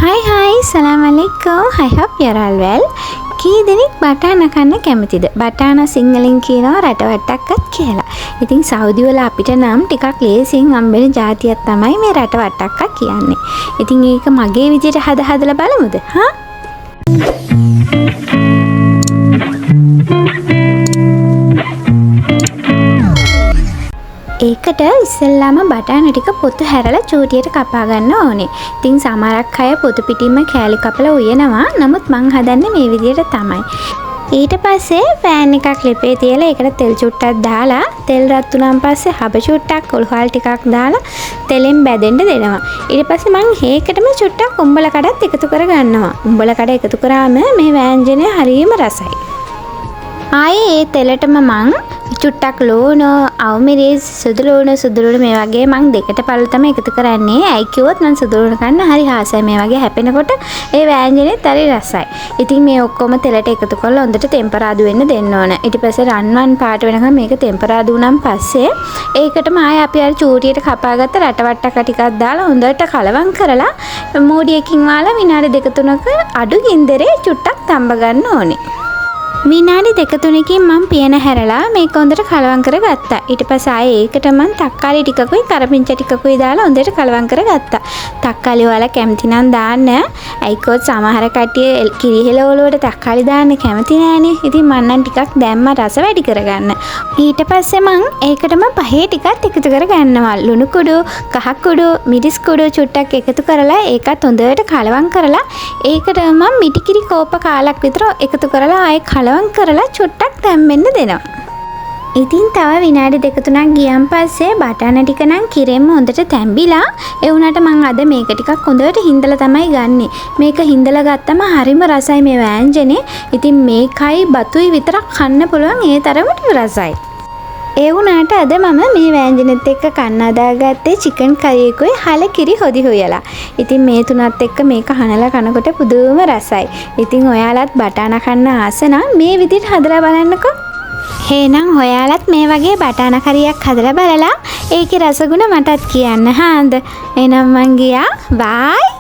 Hi, Assalamualaikum. I hope you're all well. කී දෙනෙක් බටාන කන්න කැමතිද? බටාන සිංහලෙන් කියනවා රටවට්ටක්කත් කියලා. ඉතින් සෞදි වල අපිට නම් ටිකක් ලේසියෙන් හම්බෙන જાතියක් තමයි මේ රටවට්ටක්ක කියන්නේ. ඉතින් ඒක මගේ විදියට හදලා බලමුද? හා? ඒකට ඉස්සෙල්ලාම බටාන ටික පොතු හැරලා චූටියට කපා ගන්න ඕනේ. ඉතින් සමහරක් අය පොතු පිටින්ම කෑලි කපලා උයනවා. නමුත් මං හදන්නේ මේ විදියට තමයි. ඊට පස්සේ පෑන් එකක් ලිපේ තියලා ඒකට තෙල් චුට්ටක් දාලා තෙල් රත් වුණාන් පස්සේ හබ චුට්ටක් කොල්හල් ටිකක් දාලා තෙලෙන් බැදෙන්න දෙනවා. ඊට පස්සේ මං ඒකටම චුට්ටක් උඹල කඩත් එකතු කර ගන්නවා. උඹල කඩ එකතු කරාම මේ වෑංජනය හරියම රසයි. ආයේ ඒ තෙලටම මං චුට්ටක් ලෝණ, අවමිරිස්, සුදු ලෝණ මේ වගේ මං දෙකට පළල තමයි එකතු කරන්නේ. ඇයි කිව්වොත් මං සුදු ලෝණ කන්න හරි ආසයි. මේ වගේ හැපෙනකොට ඒ වෑංජනේත් හරි රසයි. ඉතින් මේ ඔක්කොම තෙලට එකතු කරලා හොඳට ටෙම්පරාදු වෙන්න දෙන්න ඕන. ඊට පස්සේ රන්වන් පාට වෙනකම් මේක ටෙම්පරාදු වුණාන් පස්සේ ඒකටම ආයේ අපි අර චූටියට කපාගත්ත රටවට්ටක ටිකක් දාලා හොඳට කලවම් කරලා මූඩියකින් වාලා විනාඩි 2-3ක අඩු ගින්දරේ චුට්ටක් තඹ ගන්න ඕනේ. විනාඩි 2-3කින් මම පියන හැරලා මේක හොඳට කලවම් කරගත්තා. ඊට පස්සේ ආයේ ඒකට මම තක්කාලි ටිකකුයි කරපිංචා ටිකකුයි දාලා හොඳට කලවම් කරගත්තා. තක්කාලි වල කැමති නම් දාන්න. අයිකොත් සමහර කට්ටිය කිරිහෙල වලට තක්කාලි දාන්න කැමති නෑනේ. ඉතින් මම නම් ටිකක් දැම්මා රස වැඩි කරගන්න. ඊට පස්සේ මම ඒකටම පහේ ටිකක් එකතු කරගන්නවා. ලුණු කුඩු, කහ කුඩු, මිරිස් කුඩු චුට්ටක් එකතු කරලා ඒකත් හොඳට කලවම් කරලා ඒකට මම මිටිකිරි කෝප කාලක් විතර එකතු කරලා ආයේ කලවම් කරලා චුට්ටක් තැම්බෙන්න දෙනවා. ඉතින් තව විනාඩි 2-3ක් ගියන් පස්සේ බටාන ටික නම් කිරෙන්න හොඳට තැම්බිලා ඒ වුණාට මං අද මේක ටිකක් හොඳට හිඳලා තමයි ගන්නෙ. මේක හිඳලා ගත්තම හරිම රසයි මේ වෑංජනේ. ඉතින් මේකයි බතුයි විතරක් කන්න පුළුවන් ඒ තරමට රසයි. ඒ වුණාට අද මම මේ වෑංජනෙත් එක්ක කන්න හදාගත්තේ චිකන් කරි එකයි හල කිරි හොදි හොයලා. ඉතින් මේ තුනත් එක්ක මේක හනලා කනකොට පුදුම රසයි. ඉතින් ඔයාලත් බටාන කන්න ආස නම් මේ විදිහට හදලා බලන්නකෝ. එහෙනම් ඔයාලත් මේ වගේ බටාන කරියක් හදලා බලලා ඒකේ රසගුණ මටත් කියන්න. හාන්ද? එහෙනම් මං ගියා. බයි.